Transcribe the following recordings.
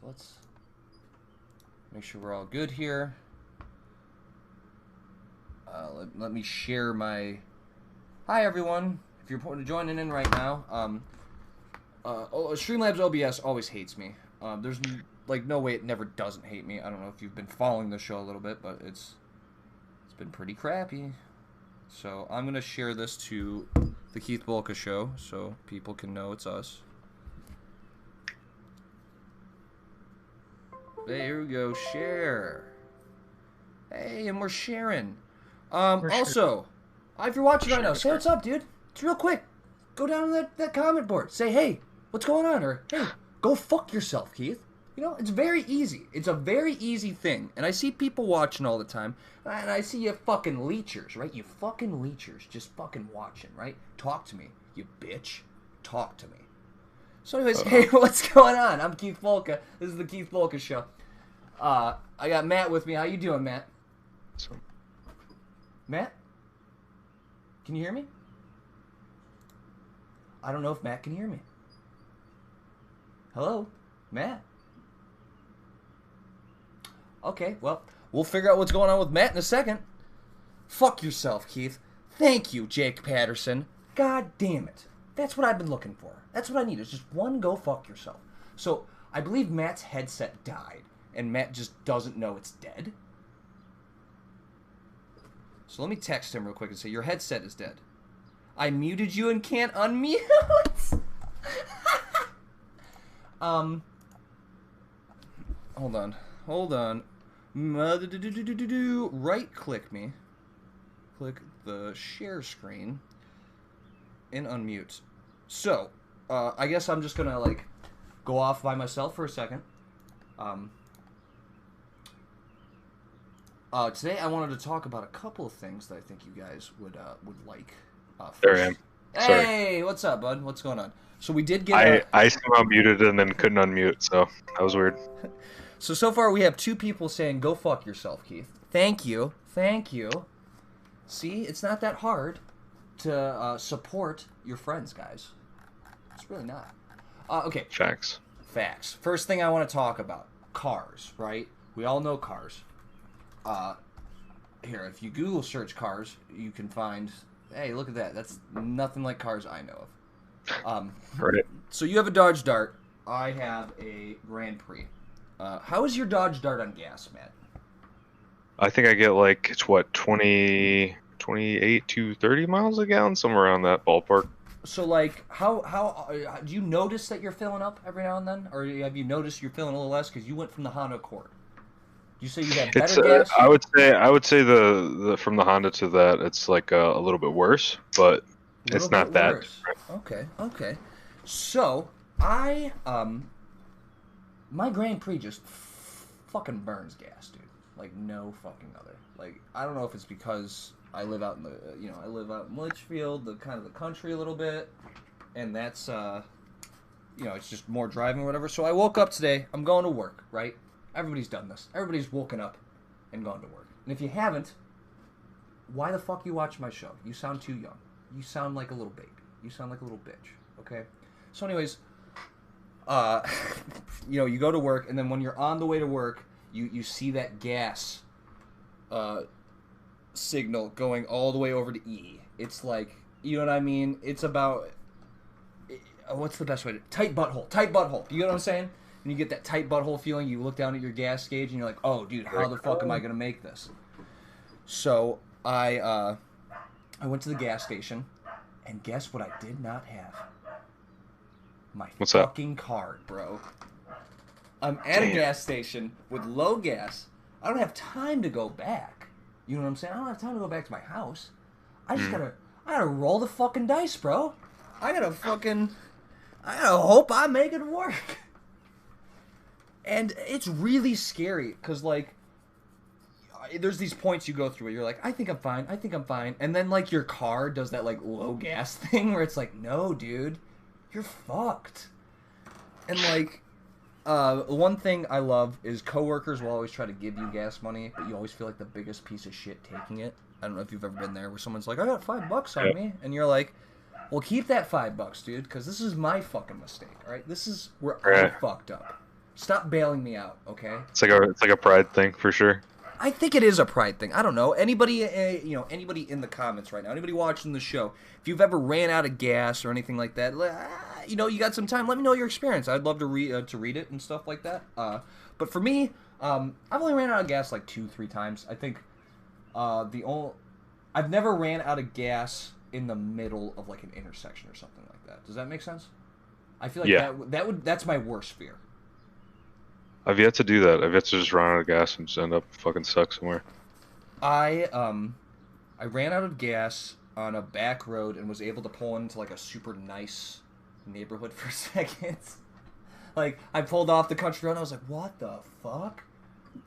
let's make sure we're all good here. Let me share my... Hi, everyone. If you're joining in right now, Streamlabs OBS always hates me. There's like no way it never doesn't hate me. I don't know if you've been following the show a little bit, but it's been pretty crappy. So I'm going to share this to the Keith Bolka Show so people can know it's us. There we go, share. Hey, and we're sharing. Also, if you're watching right now, say what's up, dude. It's real quick. Go down to that comment board. Say, hey, what's going on? Or, hey, go fuck yourself, Keith. You know, it's very easy. It's a very easy thing. And I see people watching all the time. And I see you fucking leechers, right? You fucking leechers just fucking watching, right? Talk to me, you bitch. Talk to me. So anyways, hey, what's going on? I'm Keith Bolka. This is the Keith Bolka Show. I got Matt with me. How you doing, Matt? Matt? Can you hear me? I don't know if Matt can hear me. Hello? Matt? Okay, well, we'll figure out what's going on with Matt in a second. Fuck yourself, Keith. Thank you, Jake Patterson. God damn it. That's what I've been looking for. That's what I need. It's just one go fuck yourself. So, I believe Matt's headset died, and Matt just doesn't know it's dead. So let me text him real quick and say, your headset is dead. I muted you and can't unmute. Hold on. Right click me. Click the share screen and unmute. So, I guess I'm just gonna like go off by myself for a second. Today I wanted to talk about a couple of things that I think you guys would like. There I am. Sorry. Hey, what's up, bud? What's going on? So we did get. I somehow muted and then couldn't unmute, so that was weird. So far we have 2 people saying "Go fuck yourself, Keith." Thank you. See, it's not that hard to support your friends, guys. It's really not. Okay. Facts. First thing I want to talk about: cars. Right? We all know cars. Here, if you Google search cars, you can find. Hey, look at that. That's nothing like cars I know of. Right. So you have a Dodge Dart. I have a Grand Prix. How is your Dodge Dart on gas, Matt? I think I get like, it's what, 28 to 30 miles a gallon? Somewhere around that ballpark. So, like, how do you notice that you're filling up every now and then? Or have you noticed you're filling a little less because you went from the Honda Accord? You say you have better gas? I would say the from the Honda to that, it's like a little bit worse, but it's not that different. Okay. So, my Grand Prix just fucking burns gas, dude. Like, no fucking other. Like, I don't know if it's because I live out in I live out in Litchfield, the kind of the country a little bit, and that's, it's just more driving or whatever. So I woke up today, I'm going to work, right? Everybody's done this. Everybody's woken up and gone to work. And if you haven't, why the fuck you watch my show? You sound too young. You sound like a little baby. You sound like a little bitch, okay? So anyways, you go to work, and then when you're on the way to work, you see that gas signal going all the way over to E. It's like, you know what I mean? It's about, what's the best way to, tight butthole. You know what I'm saying? And you get that tight butthole feeling, you look down at your gas gauge, and you're like, oh, dude, how the fuck am I going to make this? So, I went to the gas station, and guess what I did not have? My fucking card, bro. I'm at a gas station with low gas. I don't have time to go back. You know what I'm saying? I don't have time to go back to my house. I gotta roll the fucking dice, bro. I gotta hope I make it work. And it's really scary, because, like, there's these points you go through where you're like, I think I'm fine. And then, like, your car does that, like, low gas thing where it's like, no, dude, you're fucked. And, like, one thing I love is coworkers will always try to give you gas money, but you always feel like the biggest piece of shit taking it. I don't know if you've ever been there where someone's like, I got $5 on me. And you're like, well, keep that $5, dude, because this is my fucking mistake, all right? This is where I fucked up. Stop bailing me out, okay? It's like a pride thing for sure. I think it is a pride thing. I don't know. Anybody, anybody in the comments right now, anybody watching the show, if you've ever ran out of gas or anything like that, you got some time, let me know your experience. I'd love to read it and stuff like that. But for me, I've only ran out of gas like 2-3 times. I think I've never ran out of gas in the middle of like an intersection or something like that. Does that make sense? I feel like that's my worst fear. I've yet to do that. I've yet to just run out of gas and just end up fucking stuck somewhere. I ran out of gas on a back road and was able to pull into like a super nice neighborhood for a second. Like I pulled off the country road and I was like, what the fuck?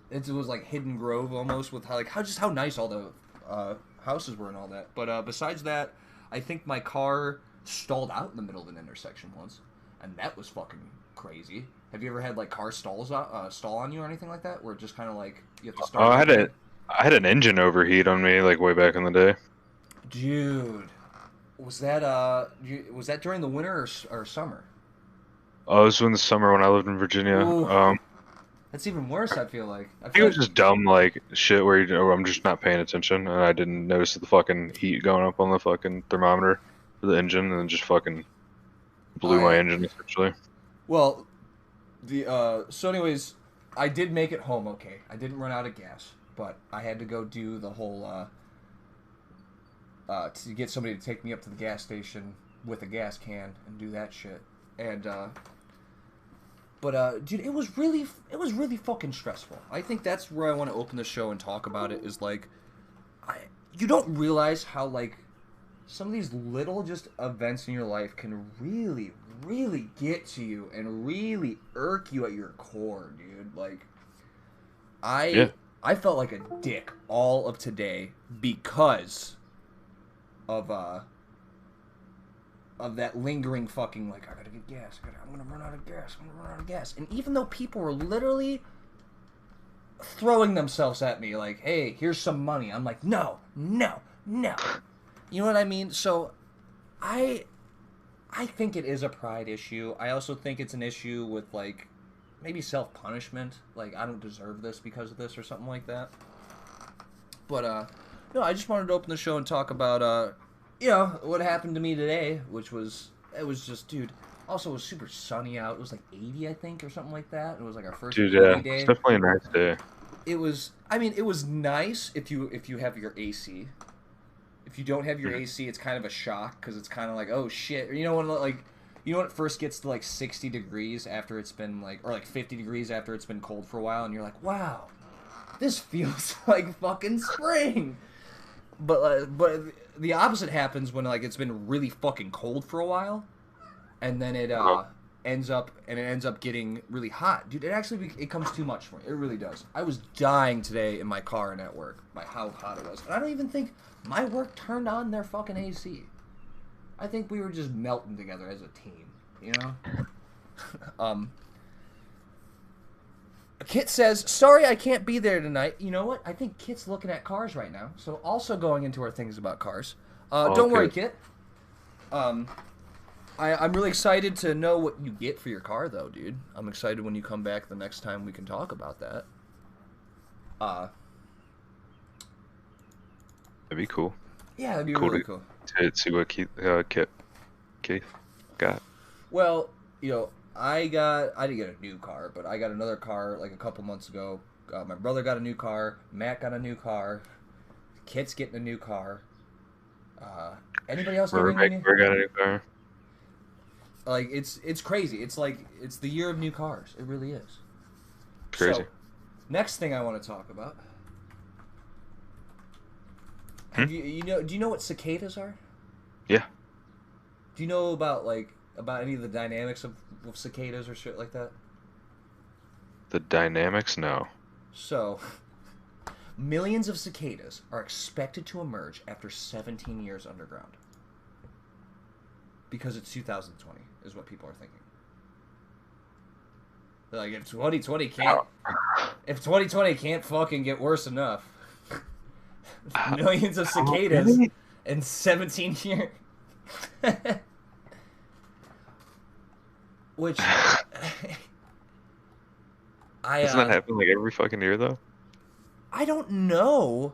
It was like Hidden Grove almost with how nice all the houses were and all that. But besides that, I think my car stalled out in the middle of an intersection once, and that was fucking crazy. Have you ever had like car stall on you or anything like that, where it just kind of like you have to start? Oh, I had an engine overheat on me like way back in the day. Dude, was that during the winter or summer? Oh, it was in the summer when I lived in Virginia. That's even worse. I feel like. I think it was just dumb like shit where I'm just not paying attention and I didn't notice the fucking heat going up on the fucking thermometer for the engine and then just fucking blew my engine essentially. Well, so anyways, I did make it home okay. I didn't run out of gas, but I had to go do the whole to get somebody to take me up to the gas station with a gas can and do that shit. And dude, it was really fucking stressful. I think that's where I want to open the show and talk about it. Is like, you don't realize how like some of these little just events in your life can really get to you and really irk you at your core, dude. Like, I felt like a dick all of today because of that lingering fucking like, I gotta get gas, I'm gonna run out of gas. And even though people were literally throwing themselves at me like, hey, here's some money, I'm like, no. You know what I mean? So I think it is a pride issue. I also think it's an issue with like maybe self-punishment, like I don't deserve this because of this or something like that. But no, I just wanted to open the show and talk about what happened to me today, which was just, dude. Also, it was super sunny out. It was like 80, I think, or something like that. It was like our first day. It's definitely a nice day. It was nice if you have your AC. If you don't have your AC, it's kind of a shock because it's kind of like, oh shit. When it first gets to like 60 degrees after it's been like, or like 50 degrees after it's been cold for a while, and you're like, wow, this feels like fucking spring. But the opposite happens when like it's been really fucking cold for a while, and then it ends up getting really hot, dude. It comes too much for me. It really does. I was dying today in my car and at work by how hot it was, and I don't even think my work turned on their fucking AC. I think we were just melting together as a team, you know. Kit says, sorry I can't be there tonight. You know what? I think Kit's looking at cars right now. So also going into our things about cars. Don't worry, Kit. I'm really excited to know what you get for your car, though, dude. I'm excited when you come back the next time we can talk about that. That'd be cool. Yeah, that'd be really cool. To see what Keith got. Well, I didn't get a new car, but I got another car like a couple months ago. My brother got a new car. Matt got a new car. Kit's getting a new car. Anybody else getting a new car? Got a new car. Like, it's crazy. It's like, it's the year of new cars. It really is. Crazy. So, next thing I want to talk about. Do you know what cicadas are? Yeah. Do you know about any of the dynamics of cicadas or shit like that? The dynamics? No. So, millions of cicadas are expected to emerge after 17 years underground. Because it's 2020, is what people are thinking. They're like, if 2020 can't fucking get worse enough. Millions of cicadas in 17 years. Which, Doesn't that happen like every fucking year though? I don't know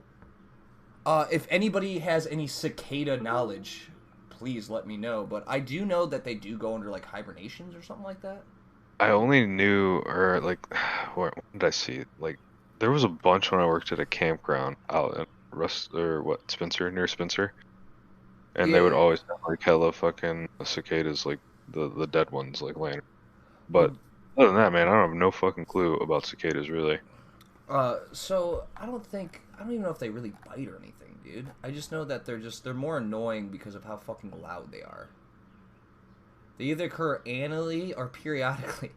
if anybody has any cicada knowledge. Please let me know. But I do know that they do go under like hibernations or something like that. I only knew, or like, what did I see? Like, there was a bunch when I worked at a campground out in Spencer, near Spencer, and they would Yeah. always have like hella fucking cicadas, like the dead ones, like laying. But Well, other than that, man, I don't have no fucking clue about cicadas, really. so I don't even know if they really bite or anything, dude. I just know that they're more annoying because of how fucking loud they are. They either occur annually or periodically.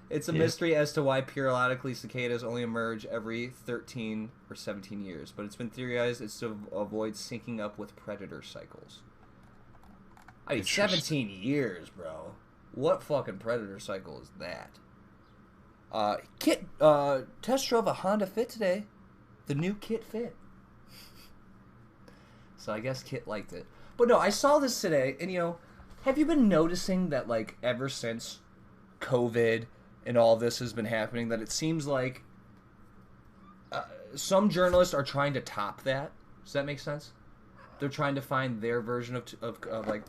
It's a Yeah. mystery as to why periodically cicadas only emerge every 13 or 17 years, but it's been theorized it's to avoid syncing up with predator cycles. I mean, Interesting. 17 years, bro. What fucking predator cycle is that? Kit test drove a Honda Fit today. The new Kit Fit. So I guess Kit liked it. But no, I saw this today, and have you been noticing that, like, ever since COVID and all this has been happening, that it seems like some journalists are trying to top that? Does that make sense? They're trying to find their version of like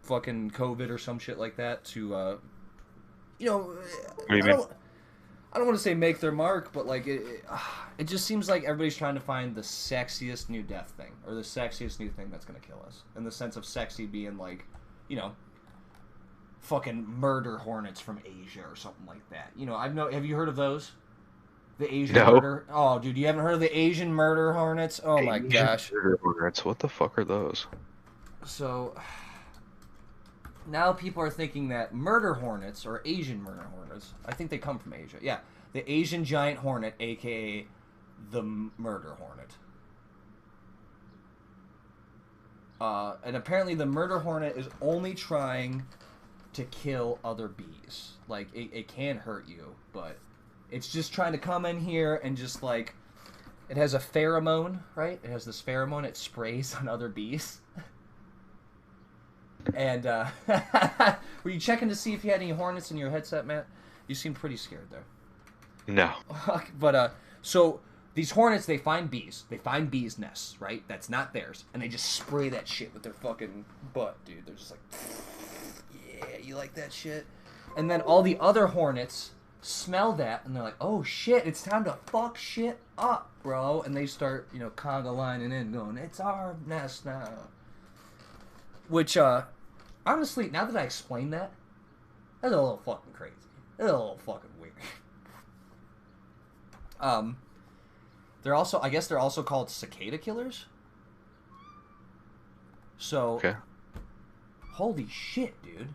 fucking COVID or some shit like that to you know What do you I mean? don't I don't want to say make their mark, but like it just seems like everybody's trying to find the sexiest new death thing or the sexiest new thing that's gonna kill us. In the sense of sexy being like, fucking murder hornets from Asia or something like that. Have you heard of those? The Asian No. murder. Oh, dude, you haven't heard of the Asian murder hornets? Oh my Asian gosh. murder hornets. What the fuck are those? So now people are thinking that murder hornets or Asian murder hornets, I think they come from Asia. Yeah, the Asian giant hornet, aka the murder hornet. And apparently the murder hornet is only trying to kill other bees. Like, it can hurt you, but it's just trying to come in here and just like, it has a pheromone, right? It has this pheromone, it sprays on other bees. And were you checking to see if you had any hornets in your headset, Matt? You seemed pretty scared there. No. But so these hornets, they find bees nests, right? That's not theirs, and they just spray that shit with their fucking butt, dude. They're just like, yeah, you like that shit? And then all the other hornets smell that, and they're like, oh shit, it's time to fuck shit up, bro. And they start, conga lining in, going, it's our nest now. Which, honestly, now that I explained that, that's a little fucking crazy. That's a little fucking weird. I guess they're also called cicada killers. So, Okay. holy shit, dude.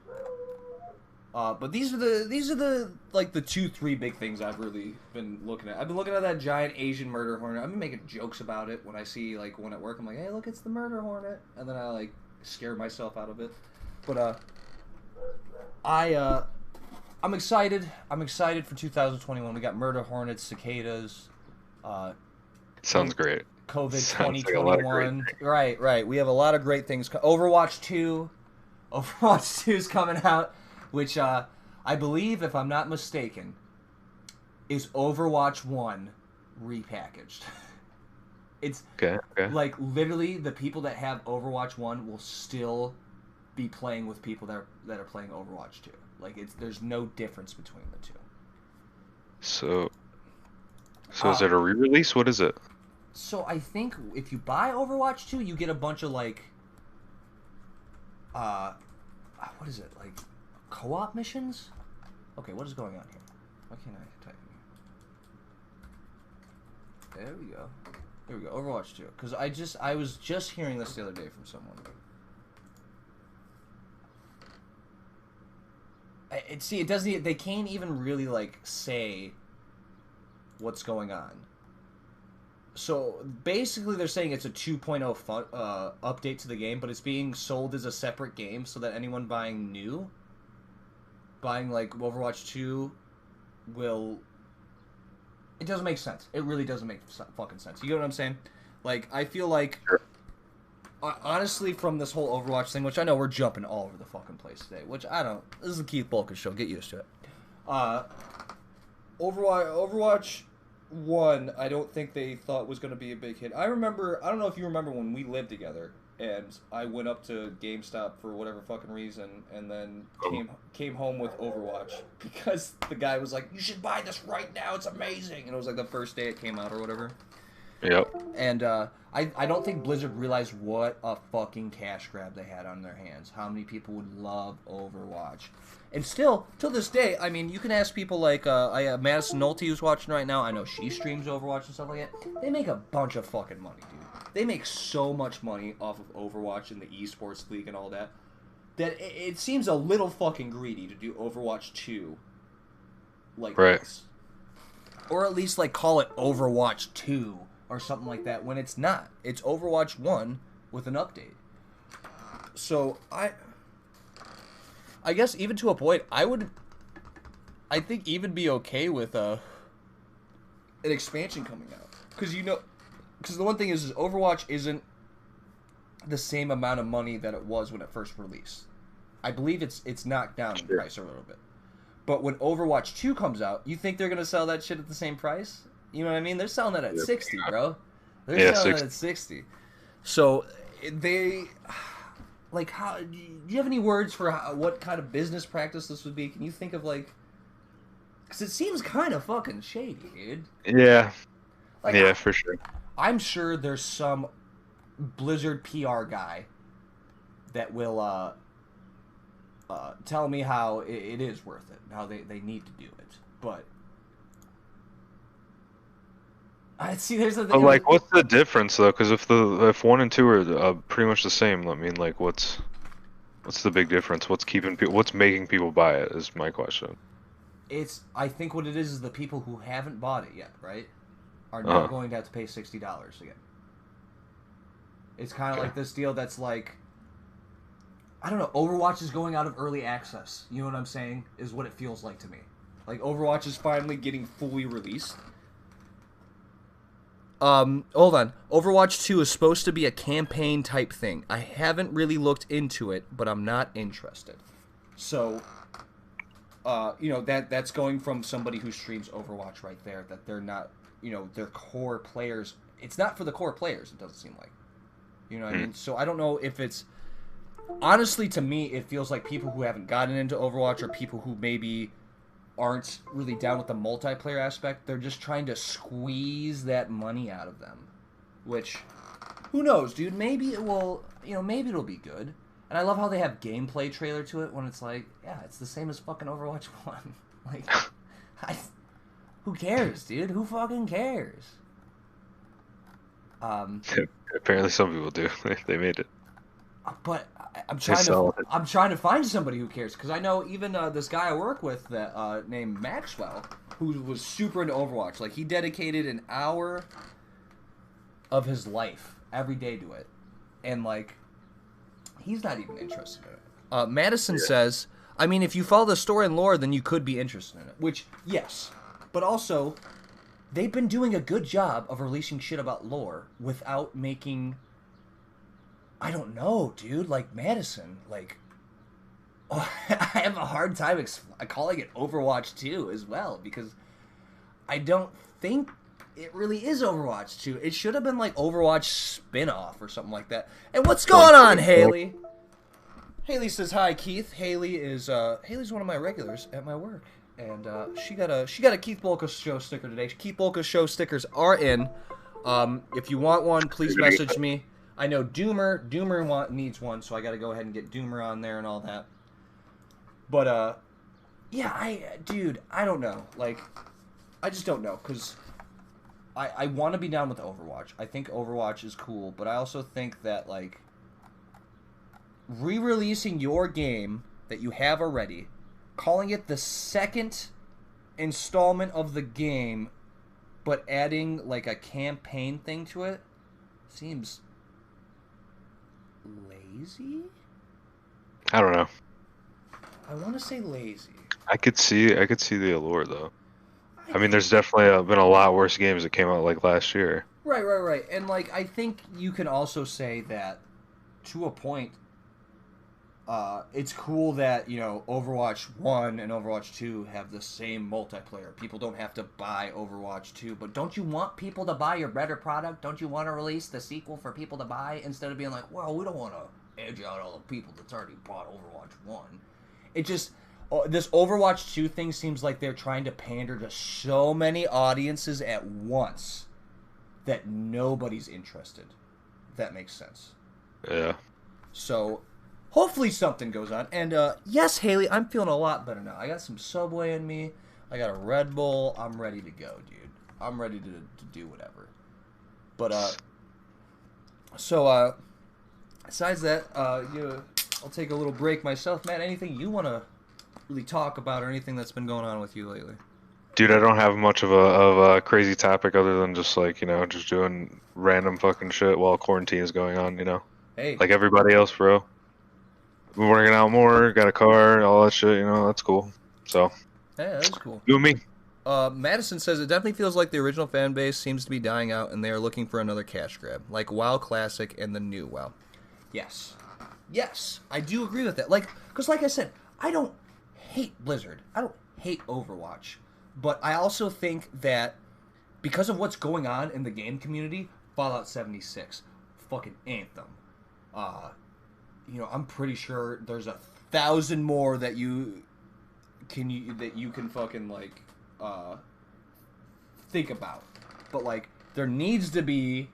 But these are the like the 2-3 big things I've really been looking at. I've been looking at that giant Asian murder hornet. I've been making jokes about it when I see like one at work. I'm like, hey, look, it's the murder hornet, and then I like scare myself out of it. But I'm excited. I'm excited for 2021. We got murder hornets, cicadas, Sounds great. COVID Sounds like a lot of great 2021. Right. We have a lot of great things. Overwatch 2. Overwatch 2 is coming out, which I believe, if I'm not mistaken, is Overwatch 1 repackaged. It's Okay. like literally the people that have Overwatch 1 will still be playing with people that are playing Overwatch 2. Like there's no difference between the two. So is it a re-release? What is it? So I think if you buy Overwatch 2, you get a bunch of like what is it? Like co-op missions? Okay, what is going on here? Why can't I type in here? There we go. Here we go. Overwatch 2. Because I was just hearing this the other day from someone. It doesn't. They can't even really like say what's going on. So basically, they're saying it's a 2.0 update to the game, but it's being sold as a separate game, so that anyone buying like Overwatch 2, will. It doesn't make sense. It really doesn't make fucking sense. You get what I'm saying? Like, I feel like, Sure. honestly, from this whole Overwatch thing, which I know we're jumping all over the fucking place today, which I don't. This is the Keith Bulka show. Get used to it. Overwatch 1, I don't think they thought was going to be a big hit. I don't know if you remember when we lived together and I went up to GameStop for whatever fucking reason and then came home with Overwatch because the guy was like, "You should buy this right now. It's amazing." And it was like the first day it came out or whatever. Yep. And I don't think Blizzard realized what a fucking cash grab they had on their hands. How many people would love Overwatch. And still, till this day, I mean, you can ask people like Madison Nolte who's watching right now. I know she streams Overwatch and stuff like that. They make a bunch of fucking money, dude. They make so much money off of Overwatch and the esports league and all that it seems a little fucking greedy to do Overwatch 2 like this. Or at least like call it Overwatch 2 or something like that when it's not. It's Overwatch 1 with an update. So I guess even to a point, I think even be okay with an expansion coming out. Because the one thing is Overwatch isn't the same amount of money that it was when it first released. I believe it's knocked down in price a little bit. But when Overwatch 2 comes out, you think they're going to sell that shit at the same price? You know what I mean? They're selling that at 60, bro. They're selling it at 60. So they... Like, how do you have any words for what kind of business practice this would be? Can you think of, like... Because it seems kind of fucking shady, dude. Yeah. Like, yeah, for sure. I'm sure there's some Blizzard PR guy that will tell me how it is worth it, how they need to do it. But I see there's a thing. But like, what's the difference though? Because if 1 and 2 are pretty much the same, I mean, like, what's the big difference? What's making people buy it is my question. I think what it is the people who haven't bought it yet, right, are now going to have to pay $60 again. It's kind of like this deal that's like, I don't know, Overwatch is going out of early access. You know what I'm saying? Is what it feels like to me. Like, Overwatch is finally getting fully released. Hold on. Overwatch 2 is supposed to be a campaign type thing. I haven't really looked into it, but I'm not interested. So, that's going from somebody who streams Overwatch right there, that they're not, their core players. It's not for the core players, it doesn't seem like. You know what I mean? So I don't know if it's... Honestly, to me, it feels like people who haven't gotten into Overwatch or people who maybe aren't really down with the multiplayer aspect, they're just trying to squeeze that money out of them. Which, who knows, dude? Maybe it will, maybe it'll be good. And I love how they have gameplay trailer to it when it's like, yeah, it's the same as fucking Overwatch 1. Like, who cares, dude? Who fucking cares? Apparently some people do. They made it. But I'm trying to find somebody who cares, because I know even this guy I work with that named Maxwell, who was super into Overwatch. Like, he dedicated an hour of his life every day to it, and like, he's not even interested in it. Madison says, I mean, if you follow the story and lore, then you could be interested in it. Which, yes, but also, they've been doing a good job of releasing shit about lore without making... I don't know, dude. Like, Madison, like... Oh, I have a hard time calling it Overwatch 2 as well, because I don't think it really is Overwatch 2. It should have been, like, Overwatch spin-off or something like that. And what's going on, Haley? Haley says, hi, Keith. Haley's one of my regulars at my work. And she got a Keith Bolka Show sticker today. Keith Bolka Show stickers are in. If you want one, please message me. I know Doomer needs one, so I got to go ahead and get Doomer on there and all that. But yeah, I don't know. Like, I just don't know, because I want to be down with Overwatch. I think Overwatch is cool, but I also think that, like, re-releasing your game that you have already, calling it the second installment of the game, but adding, like, a campaign thing to it, seems lazy? I don't know. I want to say lazy. I could see the allure, though. I mean, there's definitely been a lot worse games that came out, like, last year. Right. And, like, I think you can also say that, to a point, it's cool that, you know, Overwatch 1 and Overwatch 2 have the same multiplayer. People don't have to buy Overwatch 2, but don't you want people to buy your better product? Don't you want to release the sequel for people to buy instead of being like, well, we don't want to edge out all the people that's already bought Overwatch 1. It just, this Overwatch 2 thing seems like they're trying to pander to so many audiences at once that nobody's interested. If that makes sense. Yeah. So, hopefully something goes on. And, yes, Haley, I'm feeling a lot better now. I got some Subway in me. I got a Red Bull. I'm ready to go, dude. I'm ready to do whatever. But, besides that, I'll take a little break myself. Matt, anything you want to really talk about or anything that's been going on with you lately? Dude, I don't have much of a crazy topic other than just like, you know, just doing random fucking shit while quarantine is going on, you know? Hey. Like everybody else, bro. We're working out more, got a car, all that shit, you know, that's cool. So, hey, that's cool. you and me. Madison says it definitely feels like the original fan base seems to be dying out and they are looking for another cash grab, like WoW Classic and the new WoW. Yes. Yes, I do agree with that. Like, because like I said, I don't hate Blizzard. I don't hate Overwatch. But I also think that because of what's going on in the game community, Fallout 76, fucking Anthem, you know, I'm pretty sure there's 1,000 more that you can fucking like think about. But like, there needs to be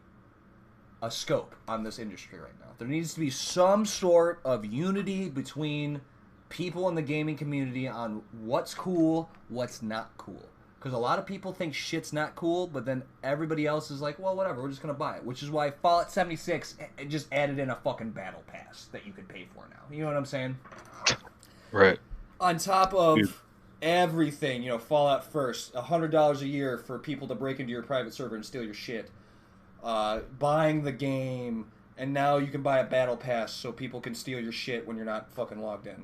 a scope on this industry right now. There needs to be some sort of unity between people in the gaming community on what's cool, what's not cool. Because a lot of people think shit's not cool, but then everybody else is like, well, whatever, we're just going to buy it. Which is why Fallout 76 just added in a fucking battle pass that you can pay for now. You know what I'm saying? Right. On top of everything, you know, Fallout first, $100 a year for people to break into your private server and steal your shit. Buying the game, and now you can buy a battle pass so people can steal your shit when you're not fucking logged in.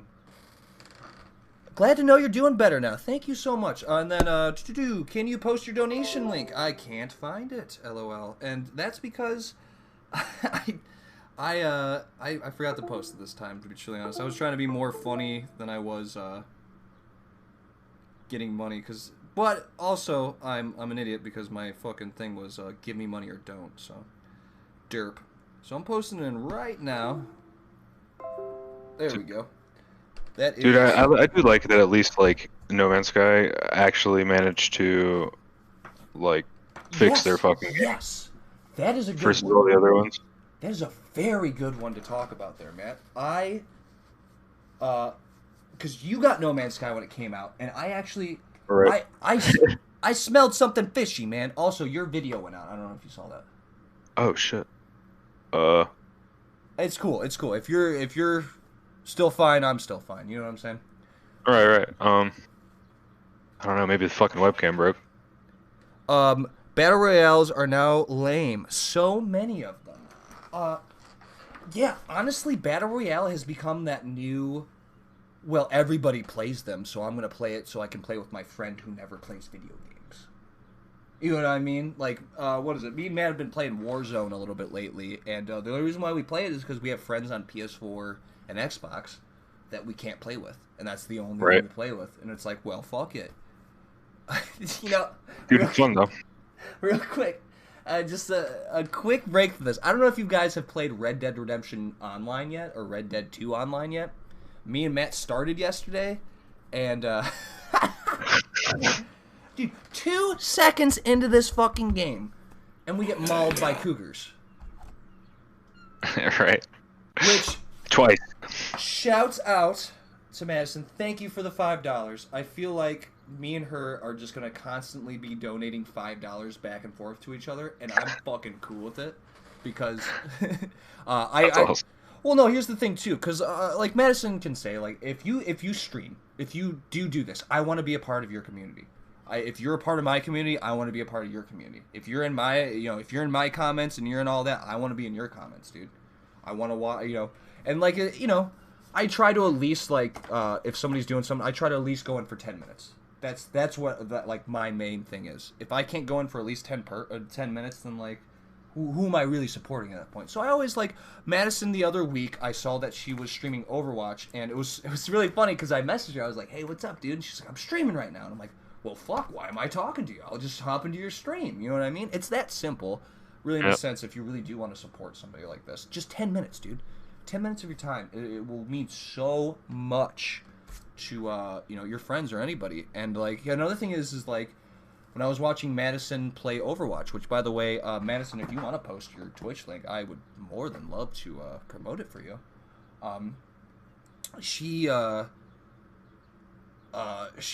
Glad to know you're doing better now. Thank you so much. And then, can you post your donation link? I can't find it, LOL. And that's because I forgot to post it this time, to be truly honest. I was trying to be more funny than I was getting money, but also I'm an idiot because my fucking thing was give me money or don't. So derp. So I'm posting it in right now. There we go. That is... Dude, I do like that at least, like, No Man's Sky actually managed to, like, fix their fucking game. Yes! That is a good versus one. all the other ones. That is a very good one to talk about there, Matt. Because you got No Man's Sky when it came out, and I actually... Right. I smelled something fishy, man. Also, your video went out. I don't know if you saw that. Oh, shit. It's cool. It's cool. If you're still fine, I'm still fine. You know what I'm saying? Right. I don't know. Maybe the fucking webcam broke. Battle Royales are now lame. So many of them. Yeah, honestly, Battle Royale has become that new... Well, everybody plays them, so I'm going to play it so I can play with my friend who never plays video games. You know what I mean? Like, what is it? Me and Matt have been playing Warzone a little bit lately, and the only reason why we play it is because we have friends on PS4 and Xbox that we can't play with, and that's the only thing to play with. And it's like, well, fuck it. You know... Dude, it's fun, though. Real quick. Just a quick break for this. I don't know if you guys have played Red Dead Redemption Online yet, or Red Dead 2 Online yet. Me and Matt started yesterday, and, dude, 2 seconds into this fucking game, and we get mauled by cougars. Right. Which... Twice. Shouts out to Madison. Thank you for the $5. I feel like me and her are just going to constantly be donating $5 back and forth to each other, and I'm fucking cool with it, because Awesome. Well, no, here's the thing, too, because, like, Madison can say, like, if you stream, if you do this, I want to be a part of your community. If you're a part of my community, I want to be a part of your community. If you're in my, if you're in my comments and you're in all that, I want to be in your comments, dude. I want to watch, and, like, I try to at least, like, if somebody's doing something, I try to at least go in for 10 minutes. That's what, like, my main thing is. If I can't go in for at least 10 minutes, then, like, who am I really supporting at that point? So I always like Madison. The other week, I saw that she was streaming Overwatch, and it was really funny because I messaged her. I was like, "Hey, what's up, dude?" And she's like, "I'm streaming right now," and I'm like, "Well, fuck, why am I talking to you? I'll just hop into your stream." You know what I mean? It's that simple, really, in a sense. If you really do want to support somebody like this, just 10 minutes, dude. 10 minutes of your time, it will mean so much to your friends or anybody. And like another thing is like when I was watching Madison play Overwatch, which by the way, Madison, if you want to post your Twitch link, I would more than love to promote it for you. She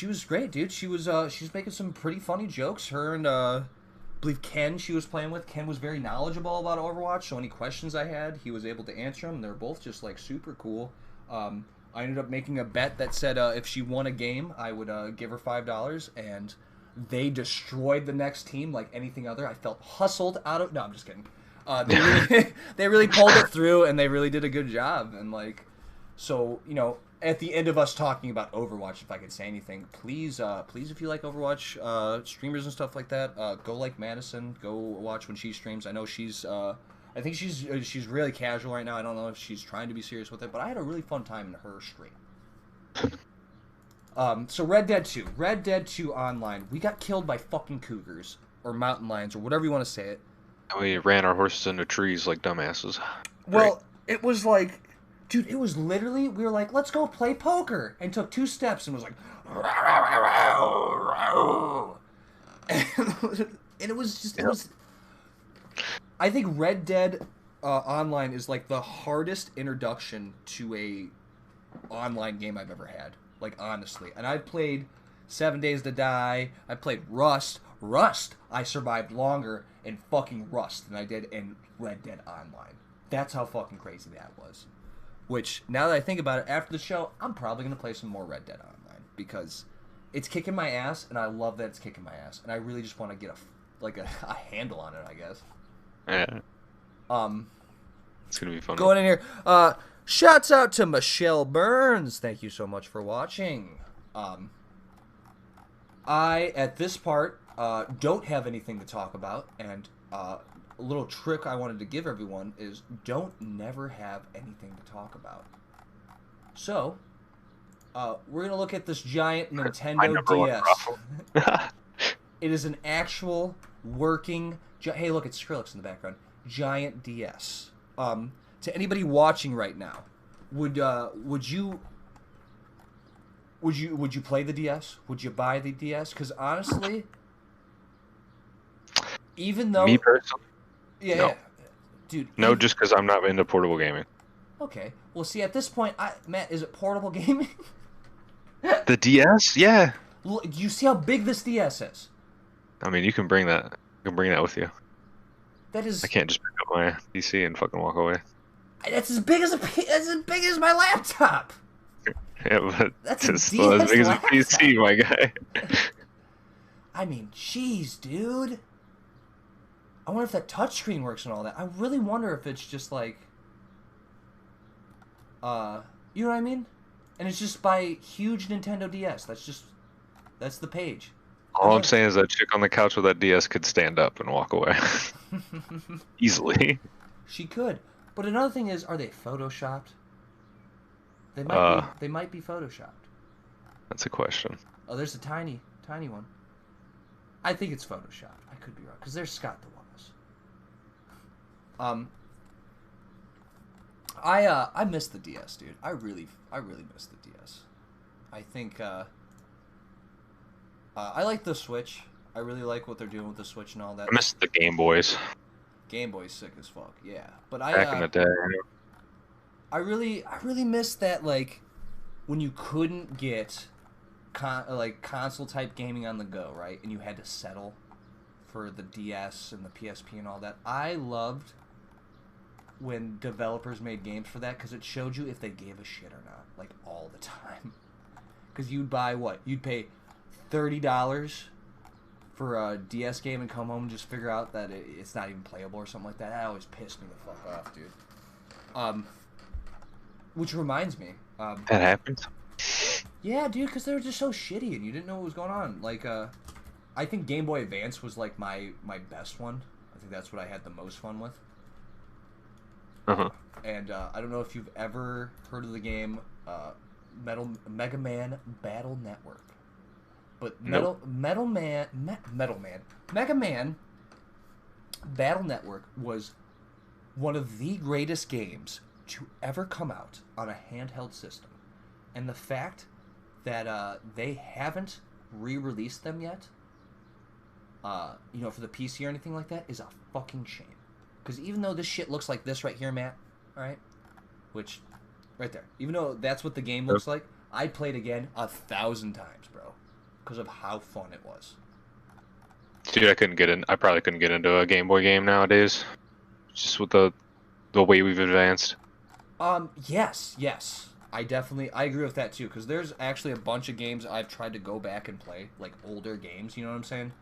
was great, dude. She was making some pretty funny jokes. Her and I believe Ken she was playing with. Ken was very knowledgeable about Overwatch, so any questions I had, he was able to answer them. They're both just like super cool. I ended up making a bet that said if she won a game, I would give her $5, and they destroyed the next team like anything other. I felt hustled out of. No, I'm just kidding. They really pulled it through, and they really did a good job. And like, so at the end of us talking about Overwatch, if I could say anything, please, if you like Overwatch streamers and stuff like that, go like Madison. Go watch when she streams. I know she's. I think she's really casual right now. I don't know if she's trying to be serious with it, but I had a really fun time in her stream. So Red Dead 2. Red Dead 2 Online. We got killed by fucking cougars. Or mountain lions, or whatever you want to say it. We ran our horses into trees like dumbasses. Well, it was like... Dude, it was literally... We were like, let's go play poker. And took 2 steps and was like... And it was just... It was... I think Red Dead Online is like the hardest introduction to a online game I've ever had. Like, honestly. And I've played 7 Days to Die. I played Rust. I survived longer in fucking Rust than I did in Red Dead Online. That's how fucking crazy that was. Which, now that I think about it, after the show, I'm probably going to play some more Red Dead Online. Because it's kicking my ass, and I love that it's kicking my ass. And I really just want to get a handle on it, I guess. Yeah. It's gonna be fun. Going in here. Shouts out to Michelle Burns. Thank you so much for watching. I at this part don't have anything to talk about, and a little trick I wanted to give everyone is don't never have anything to talk about. So, we're gonna look at this giant Nintendo DS. It is an actual working. Hey, look, it's Skrillex in the background. Giant DS. To anybody watching right now, would you play the DS? Would you buy the DS? Because honestly, even though me personally, yeah, dude, no, just because I'm not into portable gaming. Okay, well, see, at this point, Matt, is it portable gaming? The DS, yeah. Do you see how big this DS is? I mean, you can bring that. You can bring that with you. That is. I can't just pick up my PC and fucking walk away. That's as big as my laptop. Yeah, but that's it's still as big as a PC, my guy. I mean, jeez, dude. I wonder if that touchscreen works and all that. I really wonder if it's just like, you know what I mean? And it's just by huge Nintendo DS. That's the page. All I'm saying is that chick on the couch with that DS could stand up and walk away. Easily. She could. But another thing is, are they photoshopped? They might be photoshopped. That's a question. Oh, there's a tiny one. I think it's photoshopped. I could be wrong, because there's Scott the Wallace. I miss the DS, dude. I really miss the DS. I think I like the Switch. I really like what they're doing with the Switch and all that. I miss the Game Boys. Game Boy's sick as fuck, yeah. But back in the day. I really miss that, like, when you couldn't get console type gaming on the go, right? And you had to settle for the DS and the PSP and all that. I loved when developers made games for that because it showed you if they gave a shit or not, like, all the time. Because you'd buy what? You'd pay $30 for a DS game and come home and just figure out that it's not even playable or something like that. That always pissed me the fuck off, dude. Which reminds me. That happens? Yeah, dude, because they were just so shitty and you didn't know what was going on. Like, I think Game Boy Advance was, like, my best one. I think that's what I had the most fun with. Uh-huh. And I don't know if you've ever heard of the game Mega Man Battle Network. But Nope. Mega Man Battle Network was one of the greatest games to ever come out on a handheld system. And the fact that they haven't re-released them yet, for the PC or anything like that, is a fucking shame. Because even though this shit looks like this right here, Matt, alright? Which, right there. Even though that's what the game looks like, I'd play it again 1,000 times, bro. Because of how fun it was. Dude, I probably couldn't get into a Game Boy game nowadays. Just with the way we've advanced. Yes. I agree with that too, because there's actually a bunch of games I've tried to go back and play, like older games, you know what I'm saying?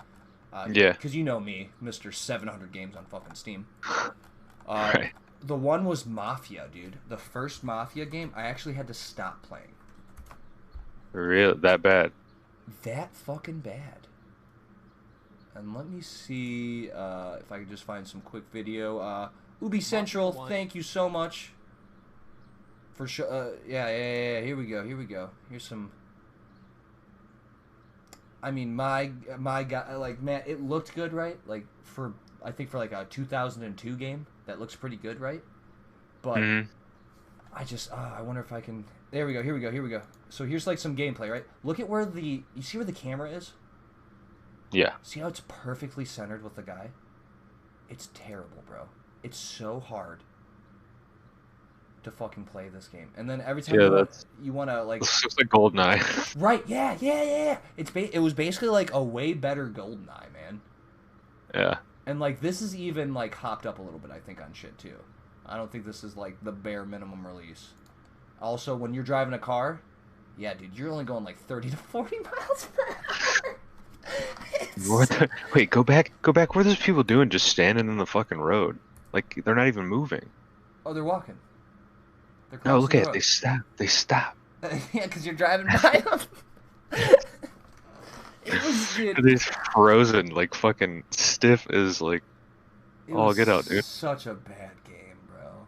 Yeah. Because you know me, Mr. 700 games on fucking Steam. Right. The one was Mafia, dude. The first Mafia game, I actually had to stop playing. Really? That bad? That fucking bad. And let me see if I can just find some quick video. Ubi Central, thank you so much. For sure. Yeah. Here we go. Here's some. I mean, my God, like, man, it looked good, right? Like I think for like a 2002 game, that looks pretty good, right? But I wonder if I can. There we go. Here we go. So here's like some gameplay, right? Look at you see where the camera is? Yeah. See how it's perfectly centered with the guy? It's terrible, bro. It's so hard to fucking play this game. And then every time you want to like... This looks like GoldenEye. Right, yeah. It was basically like a way better GoldenEye, man. Yeah. And like this is even like hopped up a little bit, I think, on shit too. I don't think this is like the bare minimum release. Also, when you're driving a car, yeah, dude, you're only going like 30 to 40 miles per hour. Wait, go back. What are those people doing just standing in the fucking road? Like, they're not even moving. Oh, they're walking. No, look at it. They stop. Yeah, because you're driving by them. It was, dude. They're frozen, like fucking stiff as like. Get out, dude. Such a bad game, bro.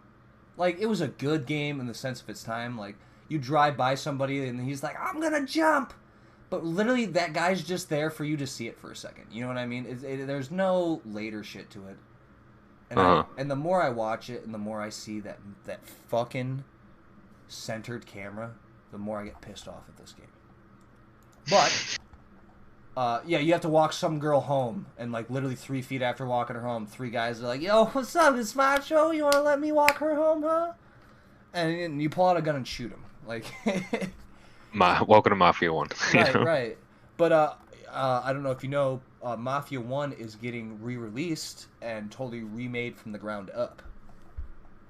Like, it was a good game in the sense of its time. Like, you drive by somebody and he's like, I'm gonna jump. But literally, that guy's just there for you to see it for a second. You know what I mean? There's no later shit to it. And and the more I watch it, and the more I see that fucking centered camera, the more I get pissed off at this game. But yeah, you have to walk some girl home, and like literally 3 feet after walking her home, 3 guys are like, "Yo, what's up? It's Macho. You want to let me walk her home, huh?" And you pull out a gun and shoot him. Like, welcome to Mafia 1. Right. But I don't know if you know, Mafia 1 is getting re-released and totally remade from the ground up.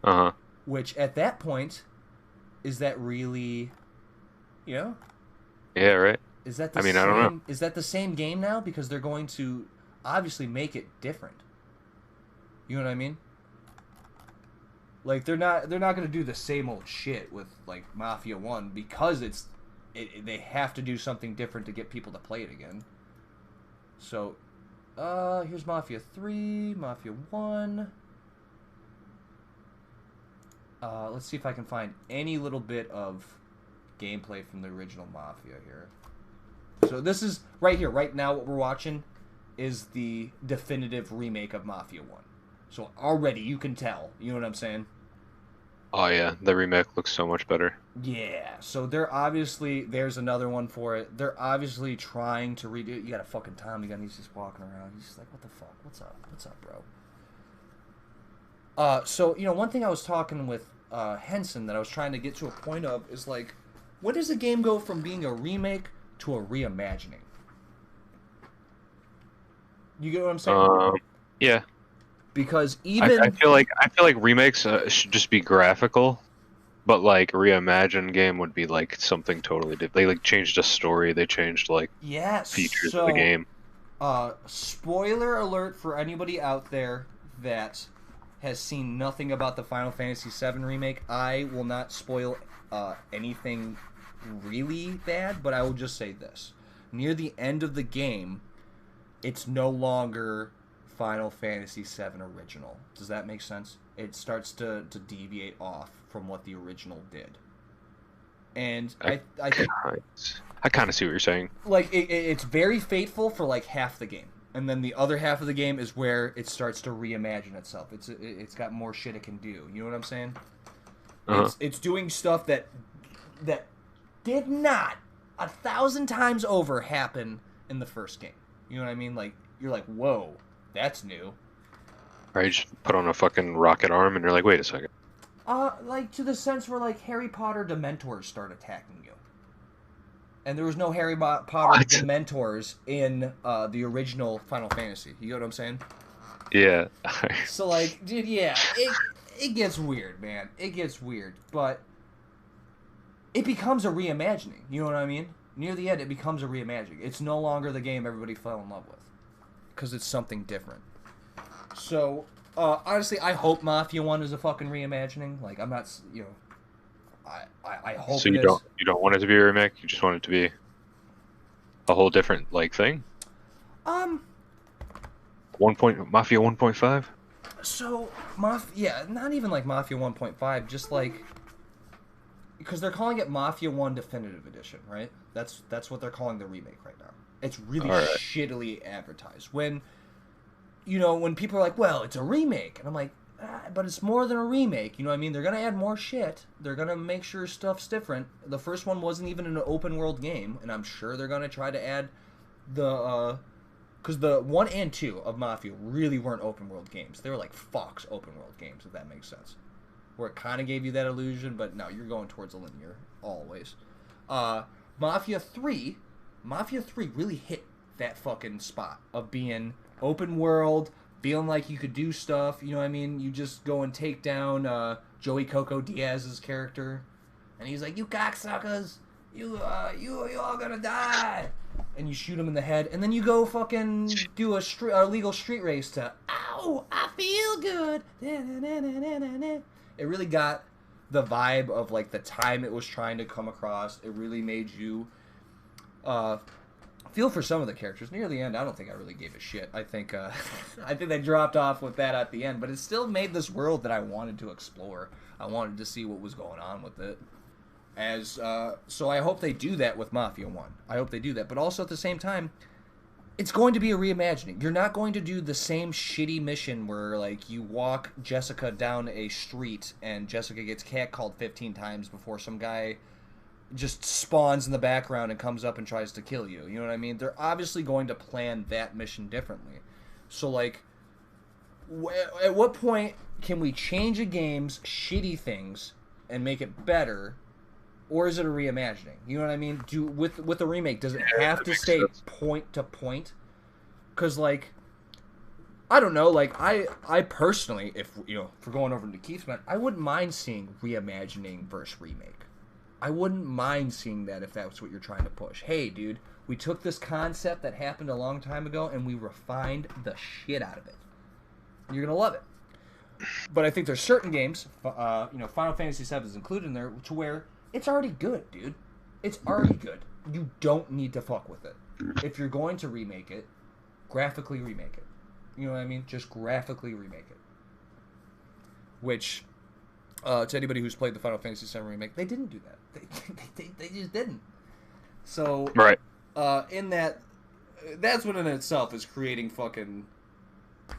Uh-huh. Which, at that point, is that really, Yeah, right. Is that the I don't know. Is that the same game now? Because they're going to obviously make it different. You know what I mean? Like, they're not going to do the same old shit with like Mafia 1 because they have to do something different to get people to play it again. So, here's Mafia 3, Mafia 1. Let's see if I can find any little bit of gameplay from the original Mafia here. So this is, right here, right now what we're watching is the definitive remake of Mafia 1. So already you can tell, you know what I'm saying? Oh yeah, the remake looks so much better. Yeah, so there's another one for it. They're obviously trying to redo it. You got a fucking Tommy gun, he's just walking around. He's just like, what the fuck? What's up, bro? So, one thing I was talking with Henson that I was trying to get to a point of is like, when does a game go from being a remake to a reimagining? You get what I'm saying? Yeah. Because even I feel like remakes should just be graphical, but like reimagined game would be like something totally different. They like changed a story. They changed like features of the game. Spoiler alert for anybody out there that has seen nothing about the Final Fantasy VII remake. I will not spoil anything really bad, but I will just say this. Near the end of the game, it's no longer Final Fantasy VII Original. Does that make sense? It starts to deviate off from what the original did. And I think I kind of see what you're saying. like it's very faithful for like half the game, and then the other half of the game is where it starts to reimagine itself. It's got more shit it can do. You know what I'm saying? It's doing stuff that did not 1,000 times over happen in the first game. You know what I mean? Like you're like, whoa, that's new. Right, you just put on a fucking rocket arm and you're like, wait a second. Like to the sense where like Harry Potter Dementors start attacking you. And there was no Harry Potter Dementors in the original Final Fantasy. You know what I'm saying? Yeah. So like, dude, yeah, it gets weird, man. It gets weird, but it becomes a reimagining. You know what I mean? Near the end, it becomes a reimagining. It's no longer the game everybody fell in love with, because it's something different. So, honestly, I hope Mafia 1 is a fucking reimagining. Like, I'm not, you know, I hope. So you don't want it to be a remake? You just want it to be a whole different like thing? Mafia 1.5. So not even like Mafia 1.5, just like because they're calling it Mafia 1 Definitive Edition, right? That's what they're calling the remake right now. It's really shittily advertised. When people are like, well, it's a remake, and I'm like, but it's more than a remake. You know what I mean? They're gonna add more shit. They're gonna make sure stuff's different. The first one wasn't even an open world game, and I'm sure they're gonna try to add the because the 1 and 2 of Mafia really weren't open world games. They were like Fox open world games, if that makes sense. Where it kind of gave you that illusion, but no, you're going towards a linear always. Mafia 3 really hit that fucking spot of being open world, feeling like you could do stuff. You know what I mean? You just go and take down Joey Coco Diaz's character, and he's like, "You cocksuckers, you all gonna die," and you shoot him in the head, and then you go fucking do a legal street race to "Ow, I feel good." It really got the vibe of like the time it was trying to come across. It really made you feel for some of the characters. Near the end, I don't think I really gave a shit. I think they dropped off with that at the end, but it still made this world that I wanted to explore. I wanted to see what was going on with it. So I hope they do that with Mafia 1. I hope they do that. But also at the same time, it's going to be a reimagining. You're not going to do the same shitty mission where like you walk Jessica down a street and Jessica gets catcalled 15 times before some guy just spawns in the background and comes up and tries to kill you. You know what I mean? They're obviously going to plan that mission differently. So like, at what point can we change a game's shitty things and make it better? Or is it a reimagining? You know what I mean? With a remake, does it have to stay point to point? Because like, I don't know. Like I personally, if we're going over to Keith's man, I wouldn't mind seeing reimagining versus remake. I wouldn't mind seeing that if that's what you're trying to push. Hey, dude, we took this concept that happened a long time ago and we refined the shit out of it. You're gonna love it. But I think there's certain games, Final Fantasy VII is included in there, to where it's already good, dude. It's already good. You don't need to fuck with it. If you're going to remake it, graphically remake it. You know what I mean? Just graphically remake it. Which, to anybody who's played the Final Fantasy VII remake, they didn't do that. They just didn't. So, right. In that's what in itself is creating fucking,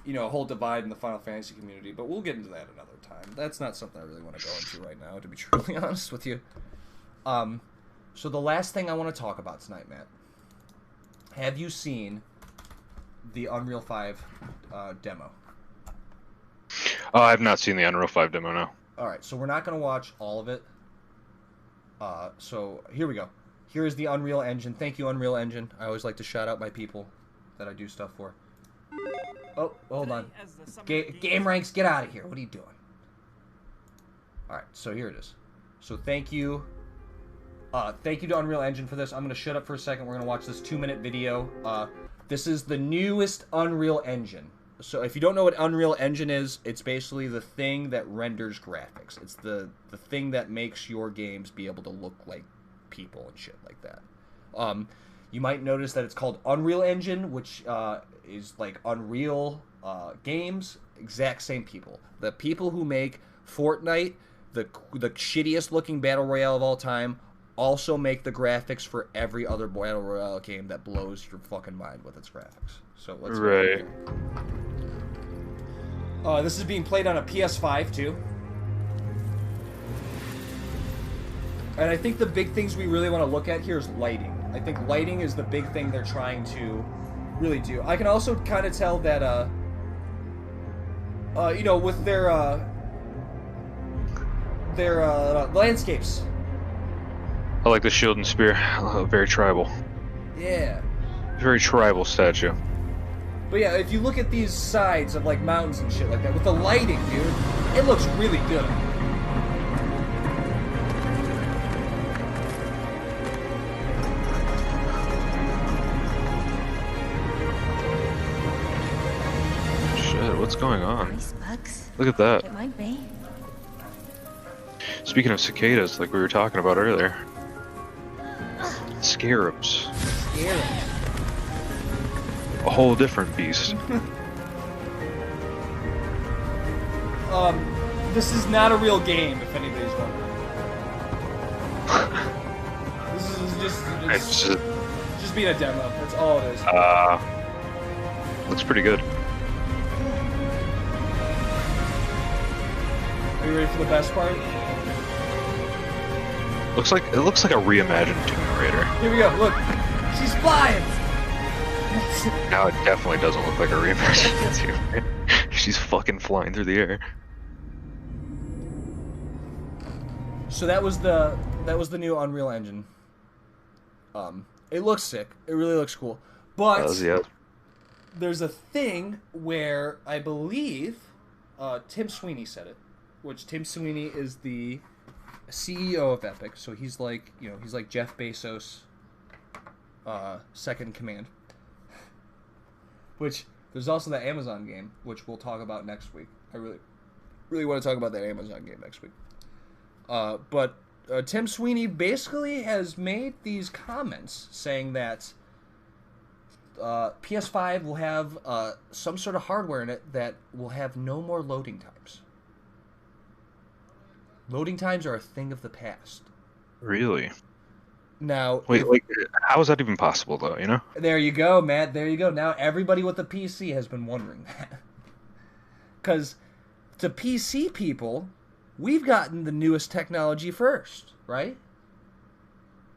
a whole divide in the Final Fantasy community. But we'll get into that another time. That's not something I really want to go into right now, to be truly honest with you. So the last thing I want to talk about tonight, Matt. Have you seen the Unreal 5 demo? Oh, I have not seen the Unreal 5 demo, no. Alright, so we're not going to watch all of it. So here we go. Here is the Unreal Engine. Thank you, Unreal Engine. I always like to shout out my people that I do stuff for. Oh, hold on. Game Ranks, get out of here. What are you doing? Alright, so here it is. So thank you. Thank you to Unreal Engine for this. I'm going to shut up for a second. We're going to watch this 2-minute video. This is the newest Unreal Engine. So if you don't know what Unreal Engine is, it's basically the thing that renders graphics. It's the thing that makes your games be able to look like people and shit like that. You might notice that it's called Unreal Engine, which is like Unreal games, exact same people. The people who make Fortnite, the shittiest looking battle royale of all time, also make the graphics for every other battle royale game that blows your fucking mind with its graphics. So let's Right. This is being played on a PS5 too. And I think the big things we really want to look at here is lighting. I think lighting is the big thing they're trying to really do. I can also kind of tell that, you know, with their landscapes. I like the shield and spear. Very tribal. Yeah. Very tribal statue. But yeah, if you look at these sides of like mountains and shit like that, with the lighting, dude, it looks really good. Shit, what's going on? Nice bugs. Look at that. It might be. Speaking of cicadas, like we were talking about earlier. Scarabs. Scary. A whole different beast. This is not a real game, if anybody's wondering. This is It's just being a demo. That's all it is. looks pretty good. Are you ready for the best part? It looks like a reimagined Tomb Raider. Here we go. Look, she's flying. Now it definitely doesn't look like a reimagined Tomb Raider. She's fucking flying through the air. So that was the new Unreal Engine. It looks sick. It really looks cool. But Yeah. there's a thing where I believe Tim Sweeney said it, which Tim Sweeney is the CEO of Epic. So he's like, you know, he's like Jeff Bezos' second in command. Which there's also that Amazon game, which we'll talk about next week. I really want to talk about that Amazon game next week. But Tim Sweeney basically has made these comments saying that PS5 will have some sort of hardware in it that will have no more loading times. Loading times are a thing of the past. Really? Now, Wait, how is that even possible though, you know? there you go, Matt. There you go. Now everybody with a PC has been wondering that. Because to PC people, we've gotten the newest technology first, right?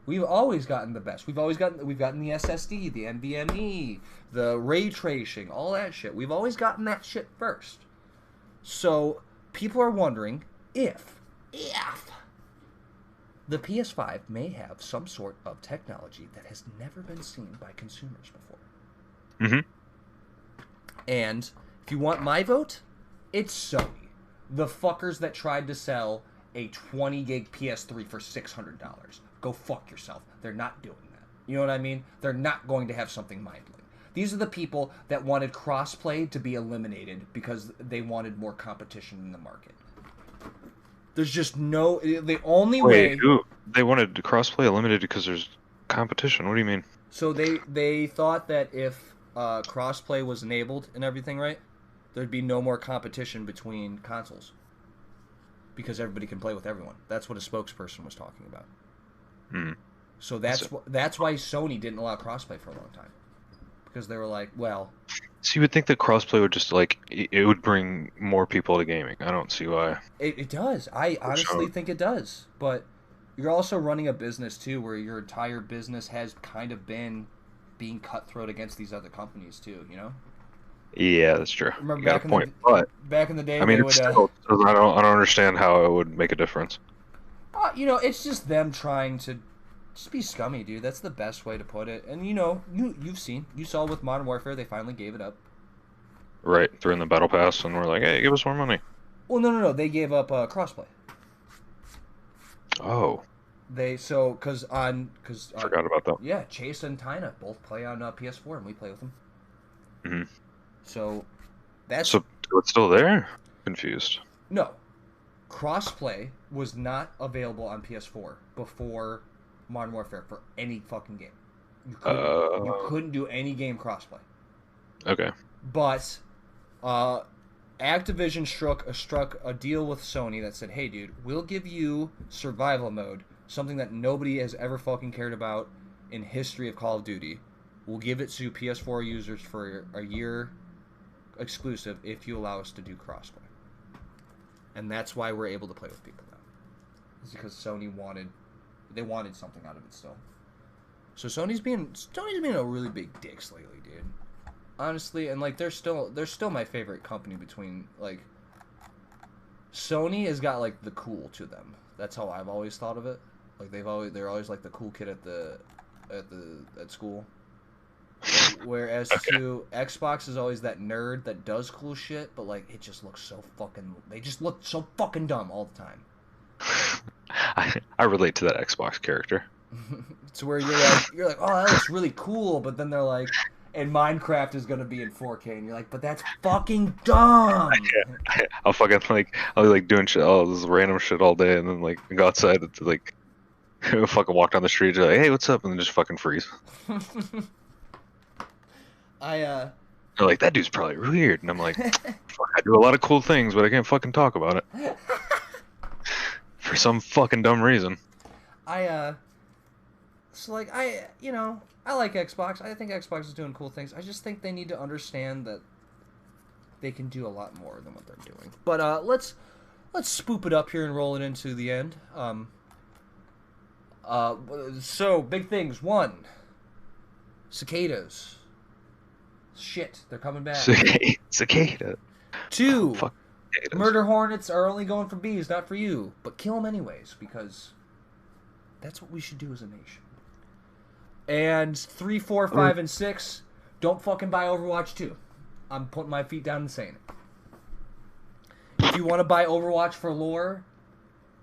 We've always gotten the best. We've gotten the SSD, the NVMe, the ray tracing, all that shit. We've always gotten that shit first. So people are wondering if the PS5 may have some sort of technology that has never been seen by consumers before. Mm-hmm. And if you want my vote, it's Sony. The fuckers that tried to sell a 20 gig PS3 for $600. Go fuck yourself. They're not doing that. You know what I mean? They're not going to have something mind-blowing. These are the people that wanted crossplay to be eliminated because they wanted more competition in the market. There's just no... The only way... They wanted crossplay eliminated because there's competition. What do you mean? So they thought that if crossplay was enabled and everything, right, there'd be no more competition between consoles because everybody can play with everyone. That's what a spokesperson was talking about. Hmm. So that's why Sony didn't allow crossplay for a long time, because they were like, well, So you would think that crossplay would just it would bring more people to gaming. I don't see why. it does. I honestly think it does, but you're also running a business too, where your entire business has kind of been being cutthroat against these other companies too. You know. Yeah, that's true. Remember You got back a in point, but back in the day, I mean, they it's would, still, I don't understand how it would make a difference. you know, it's just them trying to just be scummy, dude. That's the best way to put it. And you know, you saw with Modern Warfare, they finally gave it up. Right, threw in the battle pass, and we're like, hey, give us more money. Well, no, they gave up crossplay. Oh, Because forgot about that. yeah, Chase and Tyna both play on PS4, and we play with them. Mm-hmm. So that's So it's still there? Confused. no crossplay was not available on PS4 before Modern Warfare for any fucking game. You couldn't do any game crossplay. Okay. But Activision struck a deal with Sony that said, "Hey, dude, we'll give you survival mode, something that nobody has ever fucking cared about in history of Call of Duty. We'll give it to PS4 users for a year exclusive if you allow us to do crossplay." And that's why we're able to play with people now. It's because Sony wanted something out of it still. So Sony's being a really big dicks lately, dude. Honestly, and like they're still my favorite company between like Sony has got like the cool to them. That's how I've always thought of it. Like they're always like the cool kid at school. Whereas to Xbox is always that nerd that does cool shit, but like it just looks so fucking they just look so fucking dumb all the time. I relate to that Xbox character. It's where you're like, oh, that looks really cool, but then they're like, and Minecraft is gonna be in 4K, and you're like, but that's fucking dumb. I'll be like doing shit, all this random shit all day, and then like go outside to like fucking walk down the street, like, hey, what's up, and then just fucking freeze. They're like, that dude's probably weird, and I'm like, fuck, I do a lot of cool things, but I can't fucking talk about it for some fucking dumb reason. So like I like Xbox. I think Xbox is doing cool things. I just think they need to understand that they can do a lot more than what they're doing. But let's spoop it up here and roll it into the end. So big things. 1, cicadas. Shit, they're coming back. Cicada. 2, Fuck cicadas. murder hornets are only going for bees, not for you. But kill them anyways, because that's what we should do as a nation. And 3, 4, 5, and 6, don't fucking buy Overwatch 2. I'm putting my feet down and saying it. If you want to buy Overwatch for lore,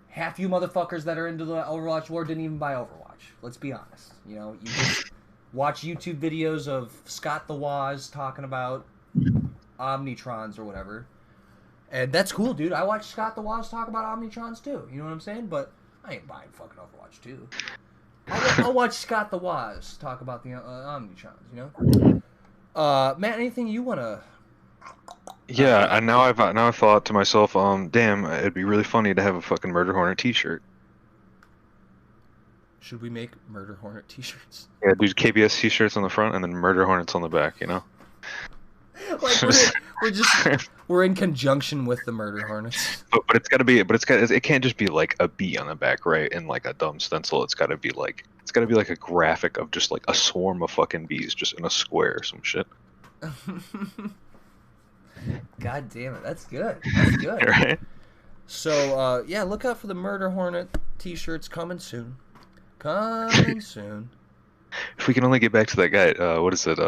half you motherfuckers that are into the Overwatch lore didn't even buy Overwatch. Let's be honest. You know, you just watch YouTube videos of Scott the Woz talking about Omnitrons or whatever. And that's cool, dude. I watch Scott the Woz talk about Omnitrons too. You know what I'm saying? But I ain't buying fucking Overwatch 2. I'll watch Scott the Woz talk about the Omnitrons, you know? Matt, anything you want to... Yeah, and now I've thought to myself, damn, it'd be really funny to have a fucking Murder Hornet t-shirt. Should we make Murder Hornet t-shirts? Yeah, do KBS t-shirts on the front and then Murder Hornets on the back, you know? Like we're in conjunction with the Murder Hornets. But it can't just be like a bee on the back, right? And like a dumb stencil. It's gotta be like a graphic of just like a swarm of fucking bees just in a square or some shit. God damn it, that's good. That's good. Right? So yeah, look out for the Murder Hornet t-shirts coming soon. Coming soon. If we can only get back to that guy, what is it?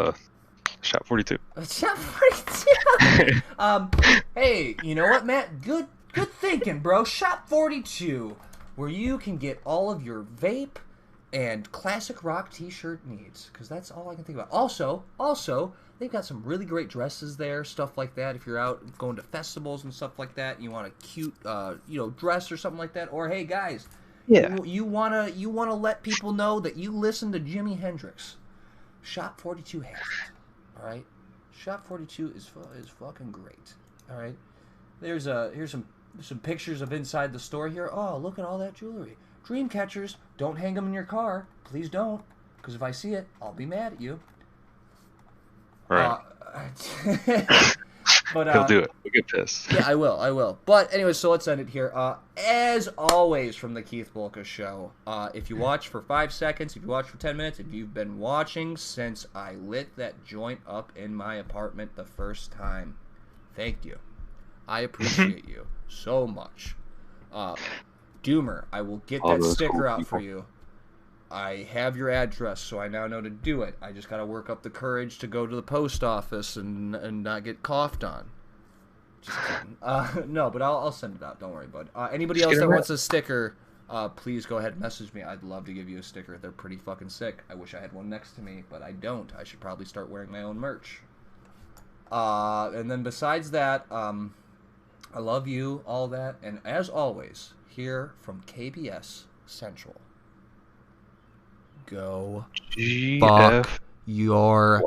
Shop 42. Shop 42. Hey, you know what, Matt? Good thinking, bro. Shop 42, where you can get all of your vape and classic rock t-shirt needs, because that's all I can think about. Also, they've got some really great dresses there, stuff like that. If you're out going to festivals and stuff like that, and you want a cute, dress or something like that, or hey, guys, Yeah. you wanna let people know that you listen to Jimi Hendrix. Shop 42 has it. All right, Shop 42 is fucking great. All right, here's some pictures of inside the store here. Oh, look at all that jewelry. Dream catchers. Don't hang them in your car. Please don't, because if I see it, I'll be mad at you. Right. But He'll do it. We'll get pissed. Yeah, I will. But anyway, so let's end it here. As always from the Keith Bulka Show, if you watch for 5 seconds, if you watch for 10 minutes, if you've been watching since I lit that joint up in my apartment the first time, thank you. I appreciate you so much. Doomer, I will get that sticker cool out for you. I have your address, so I now know to do it. I just got to work up the courage to go to the post office and not get coughed on. Just kidding. No, but I'll send it out. Don't worry, bud. Anybody else that wants a sticker, please go ahead and message me. I'd love to give you a sticker. They're pretty fucking sick. I wish I had one next to me, but I don't. I should probably start wearing my own merch. And then besides that, I love you, all that. And as always, here from KBS Central, go GF. fuck your